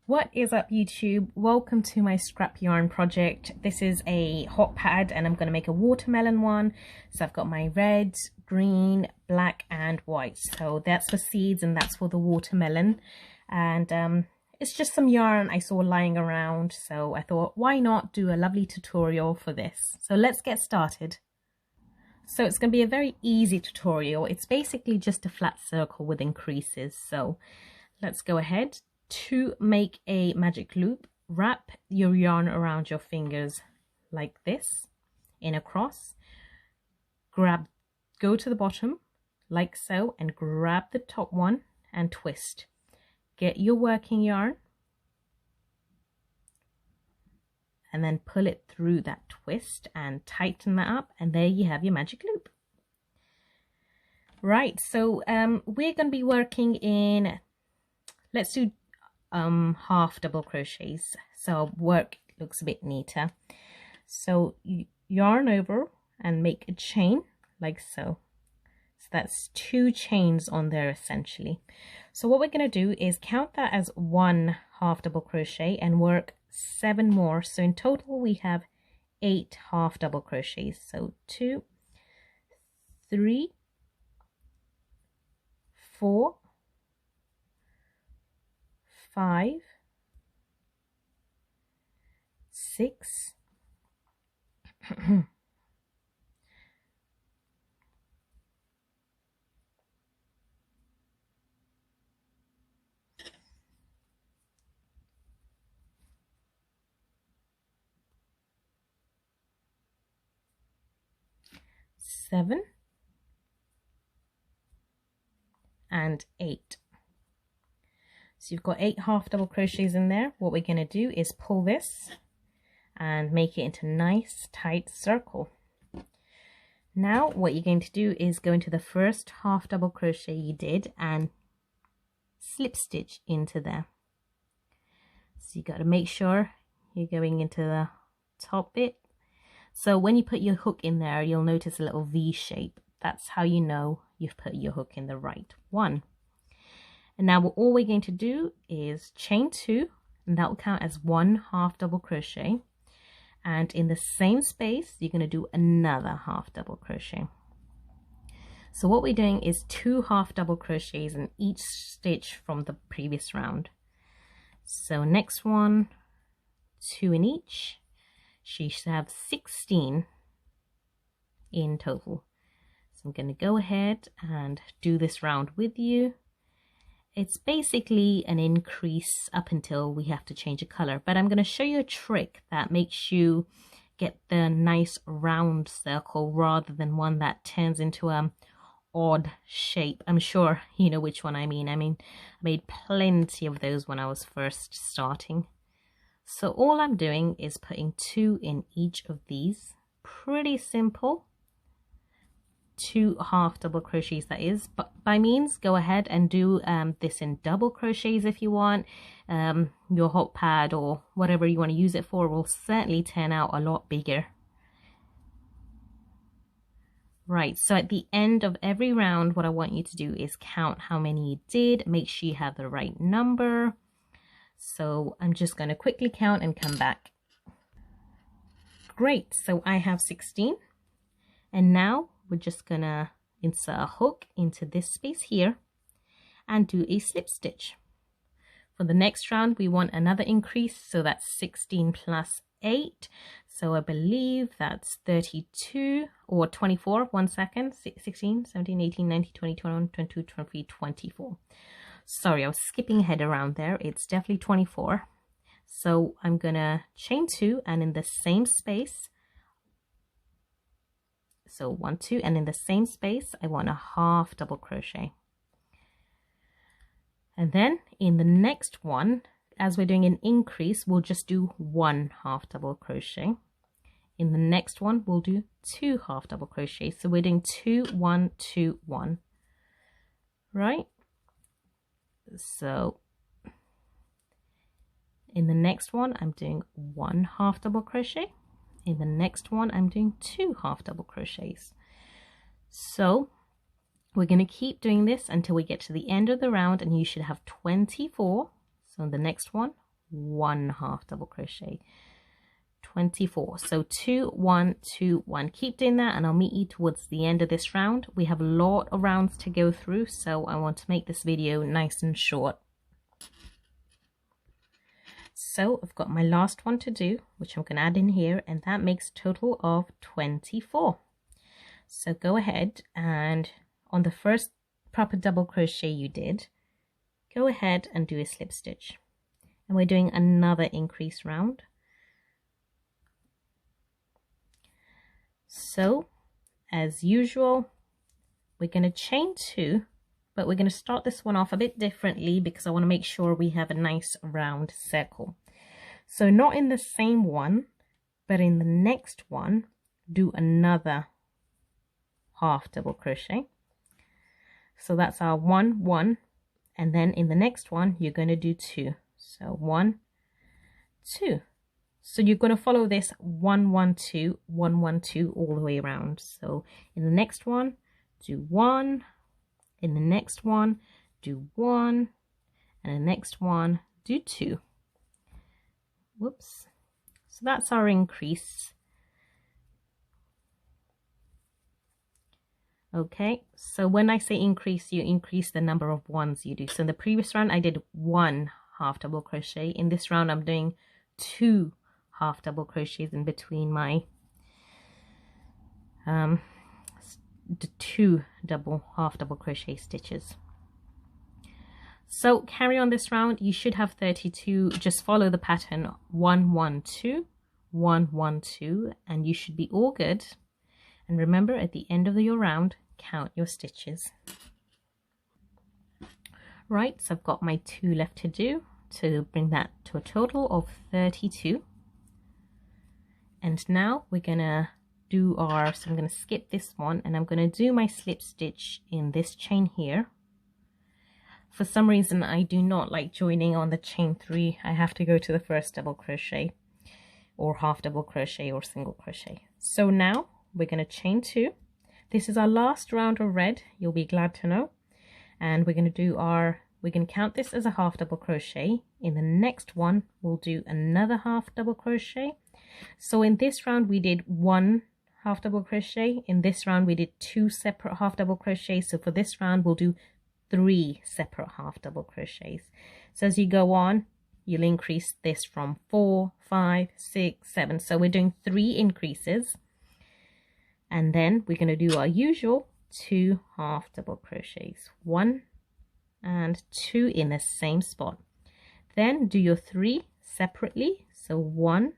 What is up, YouTube? Welcome to my scrap yarn project. This is a hot pad and I'm going to make a watermelon one. So I've got my red, green, black and white. So that's for seeds and that's for the watermelon. And it's just some yarn I saw lying around. So I thought, why not do a lovely tutorial for this? So let's get started. So it's going to be a very easy tutorial. It's basically just a flat circle with increases. So let's go ahead. To make a magic loop, wrap your yarn around your fingers like this in a cross. Go to the bottom like so and grab the top one and twist. Get your working yarn and then pull it through that twist and tighten that up, and there you have your magic loop. Right, so we're going to be working in, let's do half double crochets, so our work looks a bit neater. So you yarn over and make a chain like so. So that's 2 chains on there essentially. So what we're going to do is count that as 1 half double crochet and work 7 more. So in total we have 8 half double crochets. So 2, 3, 4, 5, 6, 7 and 8. So you've got 8 half double crochets in there. What we're going to do is pull this and make it into a nice tight circle. Now what you're going to do is go into the first half double crochet you did and slip stitch into there. So you got to make sure you're going into the top bit. So when you put your hook in there, you'll notice a little V shape. That's how you know you've put your hook in the right one. And now all we're going to do is chain 2, and that will count as 1 half double crochet. And in the same space, you're going to do another half double crochet. So what we're doing is 2 half double crochets in each stitch from the previous round. So next one, 2 in each. She should have 16 in total. So I'm going to go ahead and do this round with you. It's basically an increase up until we have to change a color, but I'm going to show you a trick that makes you get the nice round circle rather than one that turns into an odd shape. I'm sure you know which one I mean. I made plenty of those when I was first starting. So all I'm doing is putting 2 in each of these. Pretty simple. 2 half double crochets, that is, but by means go ahead and do this in double crochets if you want. Your hot pad or whatever you want to use it for will certainly turn out a lot bigger. Right, so at the end of every round what I want you to do is count how many you did. Make sure you have the right number. So I'm just going to quickly count and come back. Great, so I have 16, and now we're just gonna insert a hook into this space here and do a slip stitch. For the next round we want another increase, so that's 16 plus 8, so I believe that's 32 or 24. 1 second. 16, 17, 18, 19, 20, 21, 22, 23, 24. Sorry, I was skipping ahead around there. It's definitely 24. So I'm gonna chain 2 and in the same space, so 1, 2, and in the same space I want a half double crochet. And then in the next one, as we're doing an increase, we'll just do 1 half double crochet. In the next one we'll do 2 half double crochets. So we're doing 2, 1, 2, 1. Right? So in the next one I'm doing 1 half double crochet. In the next one I'm doing 2 half double crochets. So we're going to keep doing this until we get to the end of the round, and you should have 24. So in the next one 1 half double crochet. 24. So 2, 1, 2, 1. Keep doing that and I'll meet you towards the end of this round. We have a lot of rounds to go through, so I want to make this video nice and short. So I've got my last one to do, which I'm going to add in here, and that makes a total of 24. So go ahead and on the first proper double crochet you did, go ahead and do a slip stitch. And we're doing another increase round. So as usual, we're going to chain 2, but we're going to start this one off a bit differently because I want to make sure we have a nice round circle. So not in the same one, but in the next one, do another half double crochet. So that's our 1, 1, and then in the next one, you're going to do 2. So 1, 2. So you're going to follow this 1, 1, 2, 1, 1, 2 all the way around. So in the next one, do 1. In the next one, do 1. And the next one, do 2. Whoops. So that's our increase. Okay, so when I say increase, you increase the number of ones you do. So in the previous round, I did 1 half double crochet. In this round, I'm doing 2 half double crochets in between my the 2 half double crochet stitches. So carry on this round. You should have 32. Just follow the pattern 1, 1, 2, 1, 1, 2, and you should be all good. And remember, at the end of your round, count your stitches. Right, so I've got my 2 left to do to bring that to a total of 32. And now we're gonna do our, so I'm gonna skip this one and I'm gonna do my slip stitch in this chain here. For some reason, I do not like joining on the chain 3. I have to go to the first double crochet or half double crochet or single crochet. So now we're gonna chain 2. This is our last round of red, you'll be glad to know. And we're gonna do our, we can count this as a half double crochet. In the next one, we'll do another half double crochet. So in this round, we did 1 half double crochet. In this round, we did 2 separate half double crochets. So for this round, we'll do 3 separate half double crochets. So as you go on, you'll increase this from 4, 5, 6, 7. So we're doing 3 increases. And then we're going to do our usual 2 half double crochets. 1 and 2 in the same spot. Then do your 3 separately. So 1,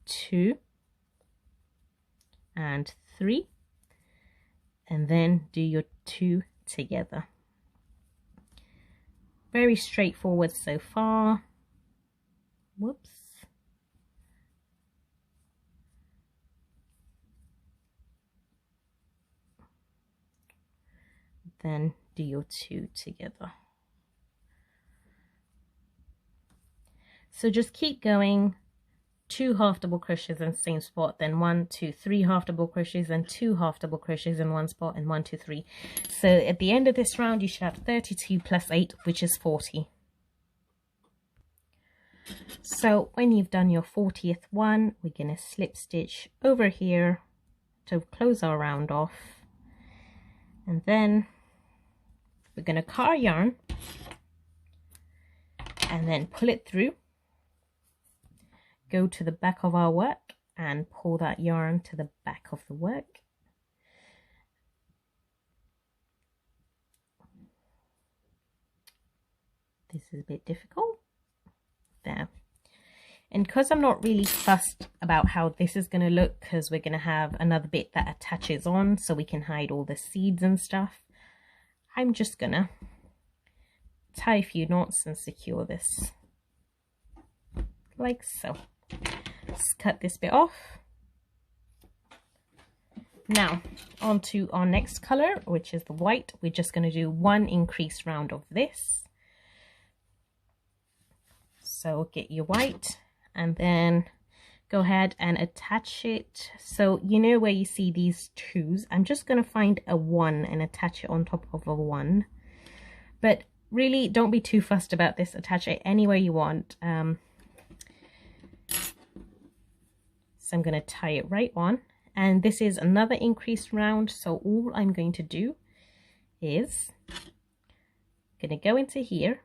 2 and 3, and then do your 2 together. Very straightforward so far. Whoops. Then do your 2 together. So just keep going. 2 half double crochets in the same spot, then 1, 2, 3 half double crochets, then 2 half double crochets in one spot, and 1, 2, 3. So at the end of this round, you should have 32 plus 8, which is 40. So when you've done your 40th one, we're going to slip stitch over here to close our round off, and then we're going to cut our yarn and then pull it through. Go to the back of our work and pull that yarn to the back of the work. This is a bit difficult. There. And because I'm not really fussed about how this is going to look, because we're going to have another bit that attaches on so we can hide all the seeds and stuff, I'm just going to tie a few knots and secure this like so. Let's cut this bit off. Now on to our next color, which is the white. We're just going to do 1 increase round of this. So get your white and then go ahead and attach it. So you know where you see these 2s, I'm just going to find a 1 and attach it on top of a 1. But really don't be too fussed about this. Attach it anywhere you want. So I'm going to tie it right on, and this is another increased round. So all I'm going to do is going to go into here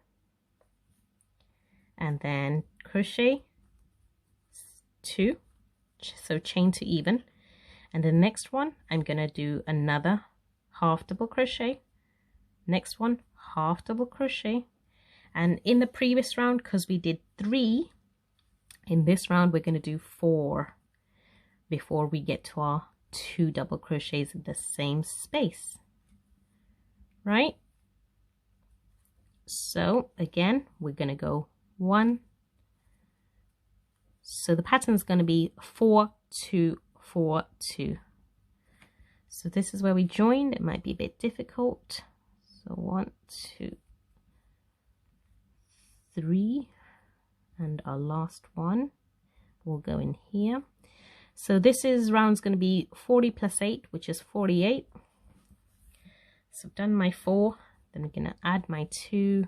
and then crochet 2, so chain to even, and the next one I'm going to do another half double crochet, next one half double crochet, and in the previous round, because we did 3, in this round we're going to do 4 before we get to our 2 double crochets in the same space, right? So again, we're going to go 1, so the pattern is going to be 4 2 4 2. So this is where we join. It might be a bit difficult. So 1 2 3, and our last one will go in here. So this is round's going to be 40 plus 8, which is 48. So I've done my 4, then we're going to add my 2.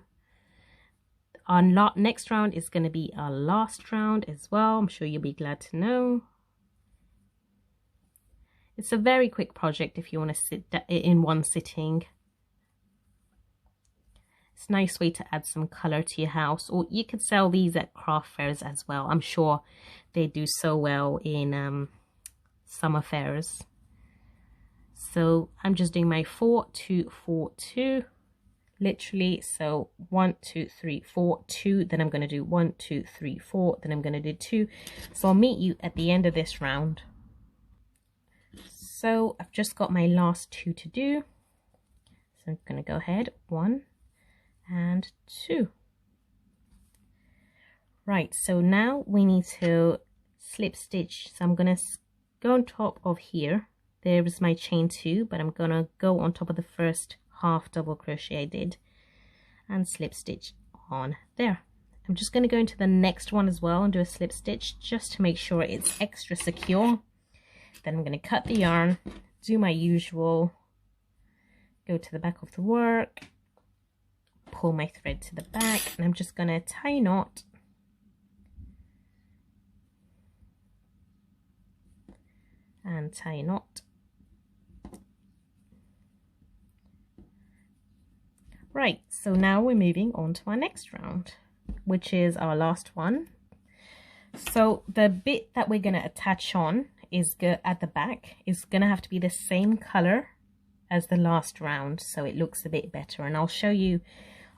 Our next round is going to be our last round as well. I'm sure you'll be glad to know. It's a very quick project if you want to sit in one sitting. It's a nice way to add some color to your house, or you could sell these at craft fairs as well. I'm sure they do so well in summer fairs. So I'm just doing my 4 2 4 2, literally. So 1 2 3 4 2, then I'm going to do 1 2 3 4, then I'm going to do 2. So I'll meet you at the end of this round. So I've just got my last 2 to do, so I'm going to go ahead 1 and 2. Right, so now we need to slip stitch. So I'm going to go on top of here. There is my chain 2, but I'm going to go on top of the first half double crochet I did and slip stitch on there. I'm just going to go into the next one as well and do a slip stitch just to make sure it's extra secure. Then I'm going to cut the yarn, do my usual, go to the back of the work, pull my thread to the back, and I'm just going to tie a knot and tie a knot. Right, so now we're moving on to our next round, which is our last one. So the bit that we're going to attach on is at the back is going to have to be the same color as the last round, so it looks a bit better, and I'll show you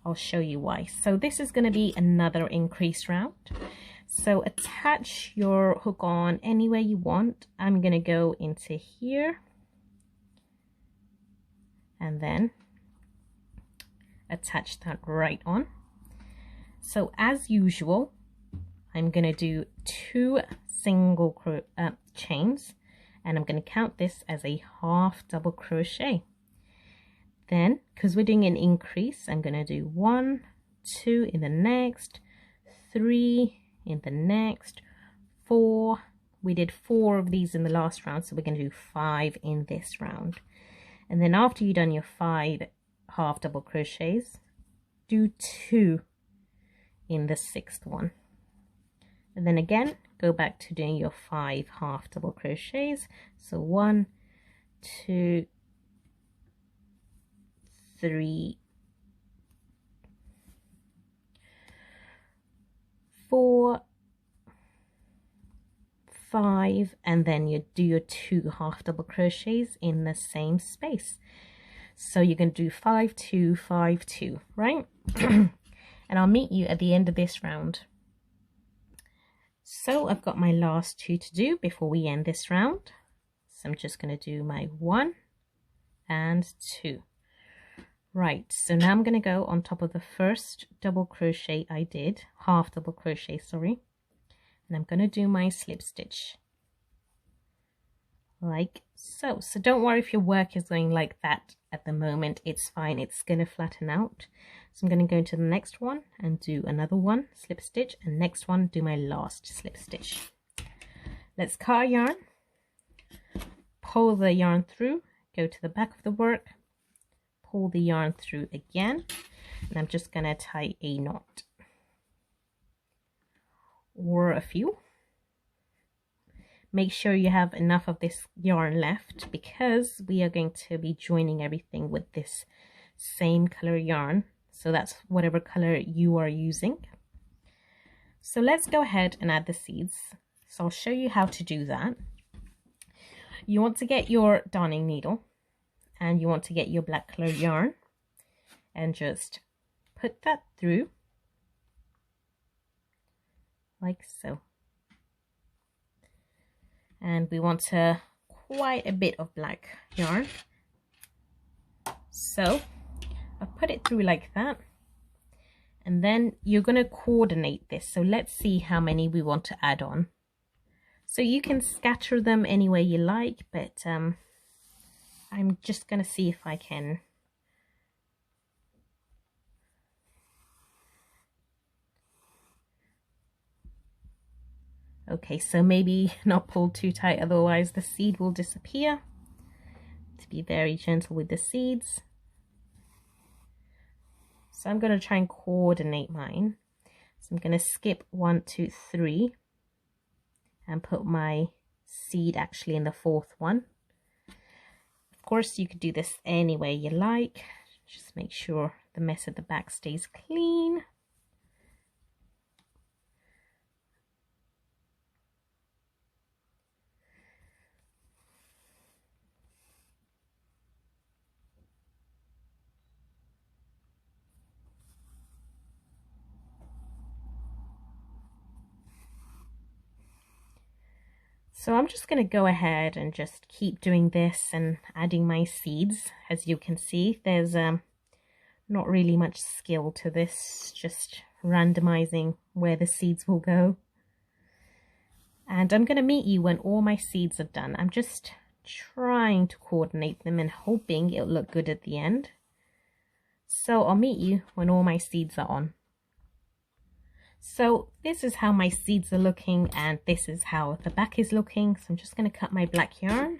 why. So this is going to be another increased round. So attach your hook on anywhere you want. I'm going to go into here and then attach that right on. So as usual, I'm going to do 2 single chains, and I'm going to count this as a half double crochet. Then, because we're doing an increase, I'm going to do 1 2 in the next, 3 in the next, 4. We did 4 of these in the last round, so we're going to do 5 in this round. And then after you've done your 5 half double crochets, do 2 in the 6th one, and then again go back to doing your 5 half double crochets. So 1 2 3 4 5, and then you do your 2 half double crochets in the same space. So you're going to do 5 2 5 2, right? And I'll meet you at the end of this round. So I've got my last 2 to do before we end this round. So I'm just going to do my 1 and 2. Right, so now I'm going to go on top of the first double crochet I did, half double crochet, sorry, and I'm going to do my slip stitch like so. So don't worry if your work is going like that at the moment, it's fine, it's going to flatten out. So I'm going to go into the next one and do another one, slip stitch, and next one do my last slip stitch. Let's cut our yarn, pull the yarn through, go to the back of the work, pull the yarn through again. and I'm just going to tie a knot or a few. Make sure you have enough of this yarn left because we are going to be joining everything with this same color yarn. So that's whatever color you are using. So let's go ahead and add the seeds. So I'll show you how to do that. You want to get your darning needle and you want to get your black color yarn and just put that through like so. And we want quite a bit of black yarn. So I'll put it through like that. And then you're going to coordinate this. So let's see how many we want to add on. So you can scatter them any way you like, but I'm just going to see if I can. Okay, so maybe not pull too tight, otherwise the seed will disappear. To be very gentle with the seeds. So I'm going to try and coordinate mine. So I'm going to skip 1, 2, 3 and put my seed actually in the fourth one. Of course, you could do this any way you like. Just make sure the mess at the back stays clean. So I'm just going to go ahead and just keep doing this and adding my seeds. As you can see, there's not really much skill to this, just randomizing where the seeds will go. And I'm going to meet you when all my seeds are done. I'm just trying to coordinate them and hoping it'll look good at the end. So I'll meet you when all my seeds are on. So this is how my seeds are looking and this is how the back is looking. So I'm just going to cut my black yarn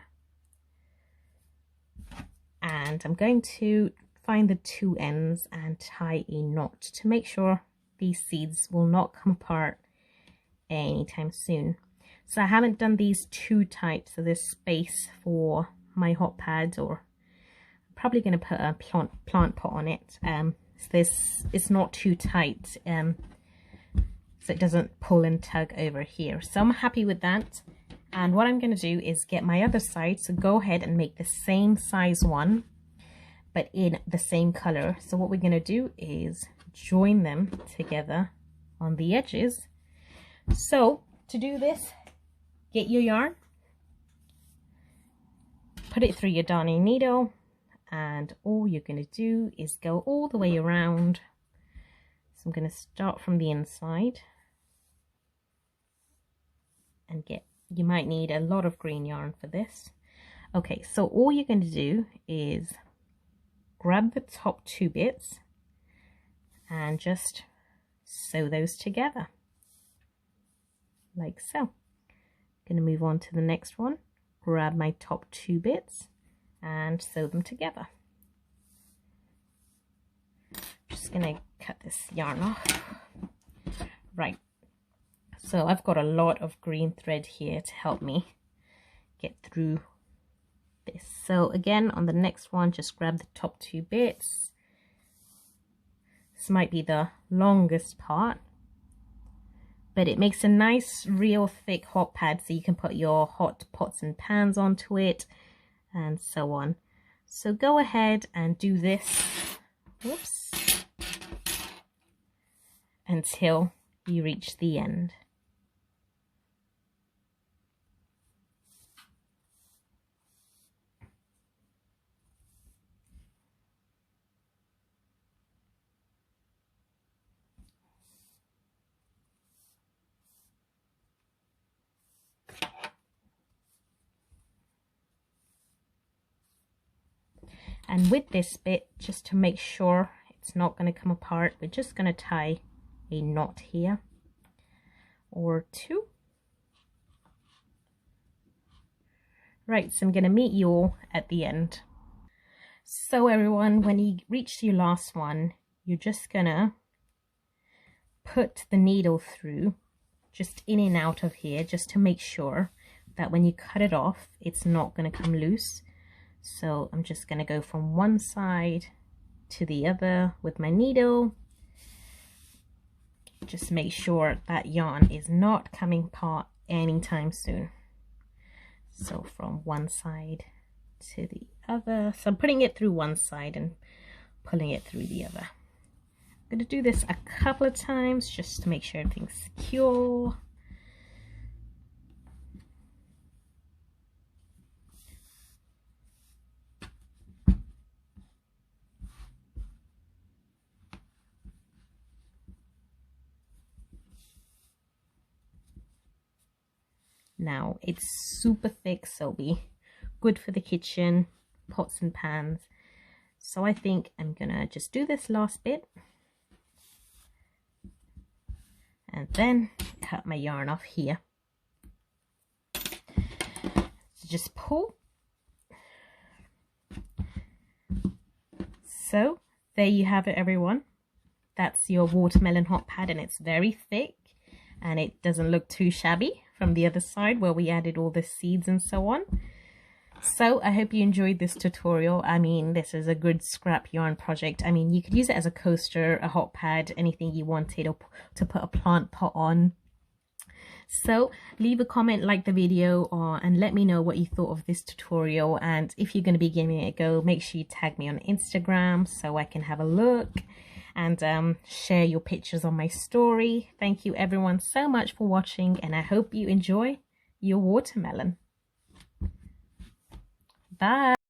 and I'm going to find the two ends and tie a knot to make sure these seeds will not come apart anytime soon. So I haven't done these too tight, so there's space for my hot pads, or I'm probably going to put a plant pot on it. So it's not too tight. So it doesn't pull and tug over here. So I'm happy with that. And what I'm going to do is get my other side. So go ahead and make the same size one, but in the same color. So what we're going to do is join them together on the edges. So to do this, get your yarn, put it through your darning needle, and all you're going to do is go all the way around. So I'm going to start from the inside and you might need a lot of green yarn for this. Okay, so all you're going to do is grab the top two bits and just sew those together like so. I'm going to move on to the next one, grab my top two bits and sew them together. Just going to cut this yarn off. Right, so I've got a lot of green thread here to help me get through this. So again, on the next one, just grab the top two bits. This might be the longest part, but it makes a nice real thick hot pad, so you can put your hot pots and pans onto it and so on. So go ahead and do this, whoops, until you reach the end. And with this bit, just to make sure it's not going to come apart, we're just going to tie a knot here or two. Right, so I'm going to meet you all at the end. So everyone, when you reach your last one, you're just gonna put the needle through just in and out of here, just to make sure that when you cut it off, it's not going to come loose. So I'm just going to go from one side to the other with my needle. Just make sure that yarn is not coming apart anytime soon. So from one side to the other. So I'm putting it through one side and pulling it through the other. I'm going to do this a couple of times just to make sure everything's secure. Now it's super thick, so it'll be good for the kitchen, pots and pans. So I think I'm gonna just do this last bit and then cut my yarn off here. So just pull. So there you have it, everyone. That's your watermelon hot pad, and it's very thick and it doesn't look too shabby from the other side where we added all the seeds and so on. So I hope you enjoyed this tutorial. I mean, this is a good scrap yarn project. I mean, you could use it as a coaster, a hot pad, anything you wanted, or to put a plant pot on. So leave a comment, like the video, and let me know what you thought of this tutorial. And if you're going to be giving it a go, make sure you tag me on Instagram so I can have a look and share your pictures on my story. Thank you everyone so much for watching, and I hope you enjoy your watermelon. Bye.